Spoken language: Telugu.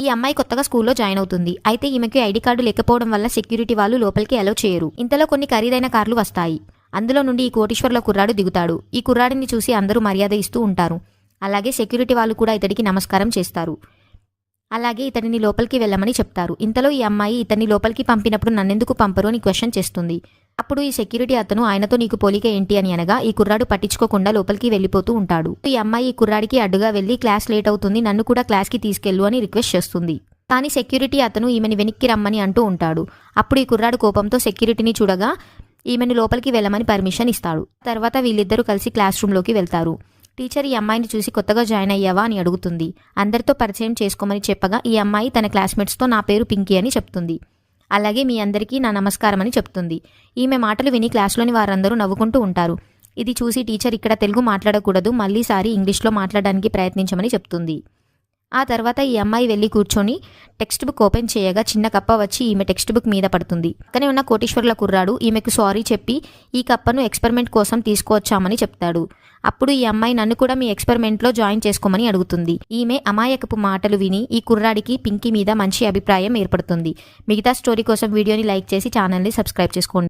ఈ అమ్మాయి కొత్తగా స్కూల్లో జాయిన్ అవుతుంది. అయితే ఈమెకి ఐడి కార్డు లేకపోవడం వల్ల సెక్యూరిటీ వాళ్ళు లోపలికి అలౌ చేయరు. ఇంతలో కొన్ని ఖరీదైన కార్లు వస్తాయి. అందులో నుండి ఈ కోటీశ్వర్ల కుర్రాడు దిగుతాడు. ఈ కుర్రాడిని చూసి అందరూ మర్యాద ఇస్తూ ఉంటారు. అలాగే సెక్యూరిటీ వాళ్ళు కూడా ఇతడికి నమస్కారం చేస్తారు. అలాగే ఇతడిని లోపలికి వెళ్ళమని చెప్తారు. ఇంతలో ఈ అమ్మాయి ఇతన్ని లోపలికి పంపినప్పుడు నన్నెందుకు పంపరు అని క్వశ్చన్ చేస్తుంది. అప్పుడు ఈ సెక్యూరిటీ అతను ఆయనతో నీకు పోలిక ఏంటి అని అనగా ఈ కుర్రాడు పట్టించుకోకుండా లోపలికి వెళ్ళిపోతూ ఉంటాడు. ఈ అమ్మాయి ఈ కుర్రాడికి అడ్డుగా వెళ్లి క్లాస్ లేట్ అవుతుంది, నన్ను కూడా క్లాస్కి తీసుకెళ్ళు అని రిక్వెస్ట్ చేస్తుంది. కానీ సెక్యూరిటీ అతను ఈమెని వెనక్కి రమ్మని అంటూ ఉంటాడు. అప్పుడు ఈ కుర్రాడు కోపంతో సెక్యూరిటీని చూడగా ఈమెను లోపలికి వెళ్ళమని పర్మిషన్ ఇస్తాడు. తర్వాత వీళ్ళిద్దరూ కలిసి క్లాస్ రూమ్లోకి వెళ్తారు. టీచర్ ఈ అమ్మాయిని చూసి కొత్తగా జాయిన్ అయ్యావా అని అడుగుతుంది. అందరితో పరిచయం చేసుకోమని చెప్పగా ఈ అమ్మాయి తన క్లాస్మేట్స్తో నా పేరు పింకీ అని చెప్తుంది. అలాగే మీ అందరికీ నా నమస్కారం అని చెప్తుంది. ఈమె మాటలు విని క్లాస్లోని వారందరూ నవ్వుకుంటూ ఉంటారు. ఇది చూసి టీచర్ ఇక్కడ తెలుగు మాట్లాడకూడదు, మళ్ళీసారి ఇంగ్లీష్లో మాట్లాడడానికి ప్రయత్నించమని చెప్తుంది. ఆ తర్వాత ఈ అమ్మాయి వెళ్ళి కూర్చొని టెక్స్ట్ బుక్ ఓపెన్ చేయగా చిన్న కప్ప వచ్చి ఈమె టెక్స్ట్ బుక్ మీద పడుతుంది. పక్కనే ఉన్న కోటీశ్వర్ల కుర్రాడు ఈమెకు సారీ చెప్పి ఈ కప్పను ఎక్స్పెరిమెంట్ కోసం తీసుకువచ్చామని చెప్తాడు. అప్పుడు ఈ అమ్మాయి నన్ను కూడా మీ ఎక్స్పెరిమెంట్లో జాయిన్ చేసుకోమని అడుగుతుంది. ఈమె అమాయకపు మాటలు విని ఈ కుర్రాడికి పింకీ మీద మంచి అభిప్రాయం ఏర్పడుతుంది. మిగతా స్టోరీ కోసం వీడియోని లైక్ చేసి ఛానల్ని సబ్స్క్రైబ్ చేసుకోండి.